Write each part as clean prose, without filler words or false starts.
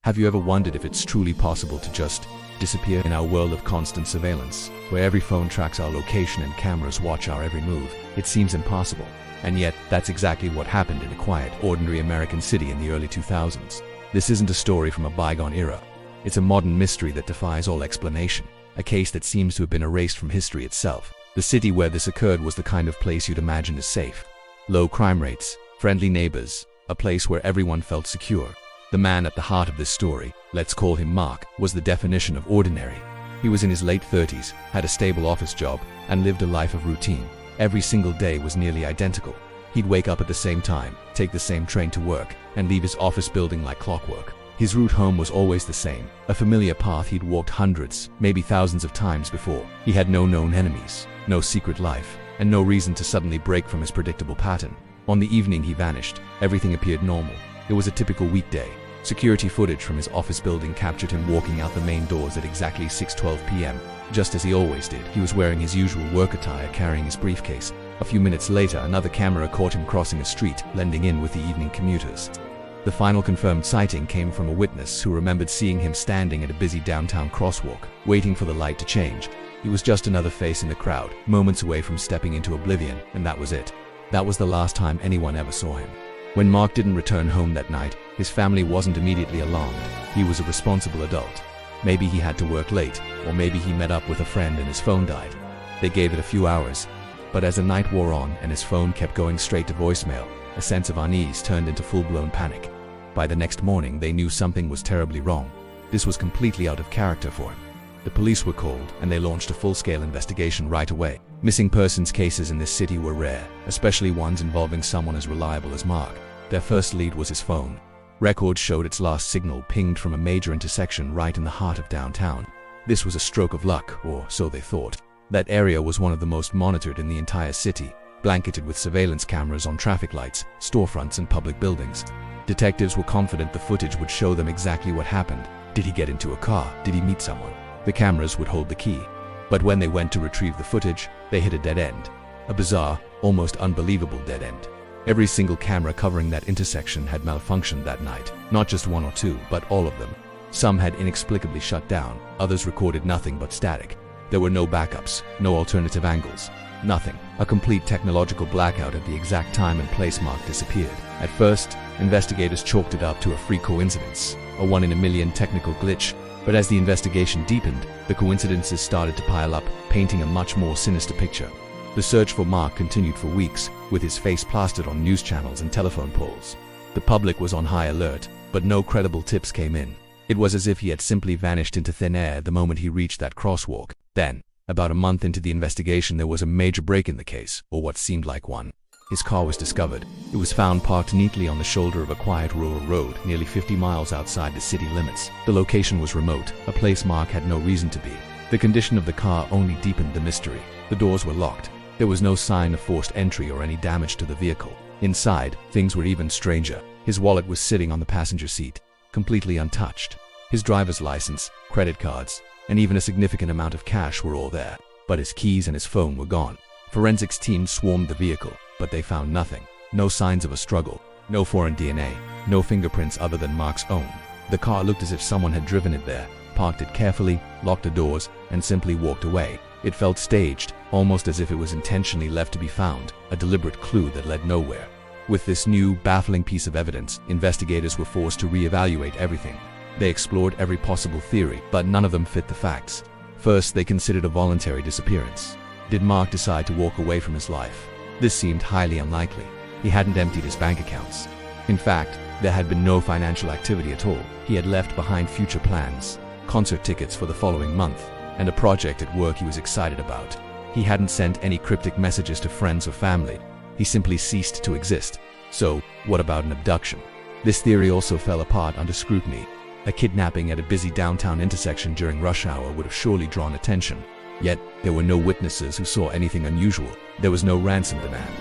Have you ever wondered if it's truly possible to just disappear in our world of constant surveillance, where every phone tracks our location and cameras watch our every move? It seems impossible. And yet, that's exactly what happened in a quiet, ordinary American city in the early 2000s. This isn't a story from a bygone era. It's a modern mystery that defies all explanation. A case that seems to have been erased from history itself. The city where this occurred was the kind of place you'd imagine is safe. Low crime rates, friendly neighbors, a place where everyone felt secure. The man at the heart of this story, let's call him Mark, was the definition of ordinary. He was in his late 30s, had a stable office job, and lived a life of routine. Every single day was nearly identical. He'd wake up at the same time, take the same train to work, and leave his office building like clockwork. His route home was always the same, a familiar path he'd walked hundreds, maybe thousands of times before. He had no known enemies, no secret life, and no reason to suddenly break from his predictable pattern. On the evening he vanished, everything appeared normal. It was a typical weekday. Security footage from his office building captured him walking out the main doors at exactly 6:12 p.m. Just as he always did, he was wearing his usual work attire, carrying his briefcase. A few minutes later, another camera caught him crossing a street, blending in with the evening commuters. The final confirmed sighting came from a witness who remembered seeing him standing at a busy downtown crosswalk, waiting for the light to change. He was just another face in the crowd, moments away from stepping into oblivion, and that was it. That was the last time anyone ever saw him. When Mark didn't return home that night, his family wasn't immediately alarmed. He was a responsible adult. Maybe he had to work late, or maybe he met up with a friend and his phone died. They gave it a few hours, but as the night wore on and his phone kept going straight to voicemail, a sense of unease turned into full-blown panic. By the next morning, they knew something was terribly wrong. This was completely out of character for him. The police were called, and they launched a full-scale investigation right away. Missing persons cases in this city were rare, especially ones involving someone as reliable as Mark. Their first lead was his phone. Records showed its last signal pinged from a major intersection right in the heart of downtown. This was a stroke of luck, or so they thought. That area was one of the most monitored in the entire city, blanketed with surveillance cameras on traffic lights, storefronts, and public buildings. Detectives were confident the footage would show them exactly what happened. Did he get into a car? Did he meet someone? The cameras would hold the key. But when they went to retrieve the footage, they hit a dead end. A bizarre, almost unbelievable dead end. Every single camera covering that intersection had malfunctioned that night. Not just one or two, but all of them. Some had inexplicably shut down, others recorded nothing but static. There were no backups, no alternative angles, nothing. A complete technological blackout at the exact time and place Mark disappeared. At first, investigators chalked it up to a freak coincidence, a one-in-a-million technical glitch. But as the investigation deepened, the coincidences started to pile up, painting a much more sinister picture. The search for Mark continued for weeks, with his face plastered on news channels and telephone poles. The public was on high alert, but no credible tips came in. It was as if he had simply vanished into thin air the moment he reached that crosswalk. Then, about a month into the investigation, there was a major break in the case, or what seemed like one. His car was discovered. It was found parked neatly on the shoulder of a quiet rural road, nearly 50 miles outside the city limits. The location was remote, a place Mark had no reason to be. The condition of the car only deepened the mystery. The doors were locked. There was no sign of forced entry or any damage to the vehicle. Inside, things were even stranger. His wallet was sitting on the passenger seat, completely untouched. His driver's license, credit cards, and even a significant amount of cash were all there. But his keys and his phone were gone. Forensics teams swarmed the vehicle, but they found nothing. No signs of a struggle, no foreign DNA, no fingerprints other than Mark's own. The car looked as if someone had driven it there, parked it carefully, locked the doors, and simply walked away. It felt staged, almost as if it was intentionally left to be found, a deliberate clue that led nowhere. With this new, baffling piece of evidence, investigators were forced to reevaluate everything. They explored every possible theory, but none of them fit the facts. First, they considered a voluntary disappearance. Did Mark decide to walk away from his life? This seemed highly unlikely. He hadn't emptied his bank accounts. In fact, there had been no financial activity at all. He had left behind future plans, concert tickets for the following month, and a project at work he was excited about. He hadn't sent any cryptic messages to friends or family. He simply ceased to exist. So, what about an abduction? This theory also fell apart under scrutiny. A kidnapping at a busy downtown intersection during rush hour would have surely drawn attention. Yet, there were no witnesses who saw anything unusual. There was no ransom demand.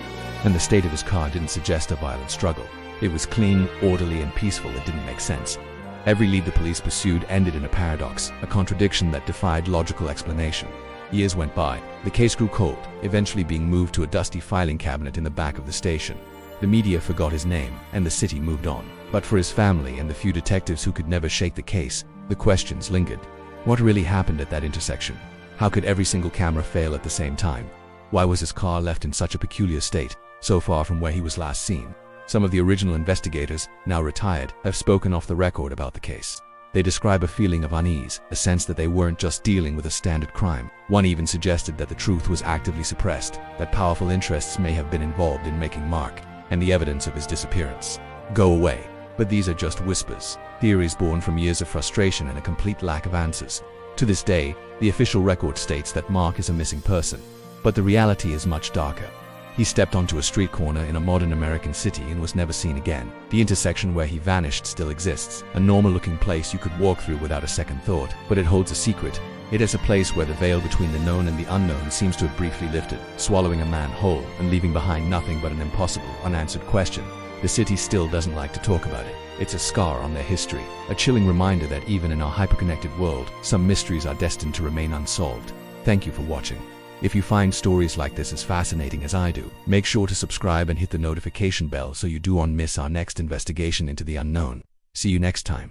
And the state of his car didn't suggest a violent struggle. It was clean, orderly, and peaceful. It didn't make sense. Every lead the police pursued ended in a paradox, a contradiction that defied logical explanation. Years went by. The case grew cold, eventually being moved to a dusty filing cabinet in the back of the station. The media forgot his name, and the city moved on. But for his family and the few detectives who could never shake the case, the questions lingered. What really happened at that intersection? How could every single camera fail at the same time? Why was his car left in such a peculiar state, so far from where he was last seen? Some of the original investigators, now retired, have spoken off the record about the case. They describe a feeling of unease, a sense that they weren't just dealing with a standard crime. One even suggested that the truth was actively suppressed, that powerful interests may have been involved in making Mark and the evidence of his disappearance go away. But these are just whispers, theories born from years of frustration and a complete lack of answers. To this day, the official record states that Mark is a missing person, but the reality is much darker. He stepped onto a street corner in a modern American city and was never seen again. The intersection where he vanished still exists, a normal-looking place you could walk through without a second thought, but it holds a secret. It is a place where the veil between the known and the unknown seems to have briefly lifted, swallowing a man whole and leaving behind nothing but an impossible, unanswered question. The city still doesn't like to talk about it. It's a scar on their history, a chilling reminder that even in our hyperconnected world, some mysteries are destined to remain unsolved. Thank you for watching. If you find stories like this as fascinating as I do, make sure to subscribe and hit the notification bell so you don't miss our next investigation into the unknown. See you next time.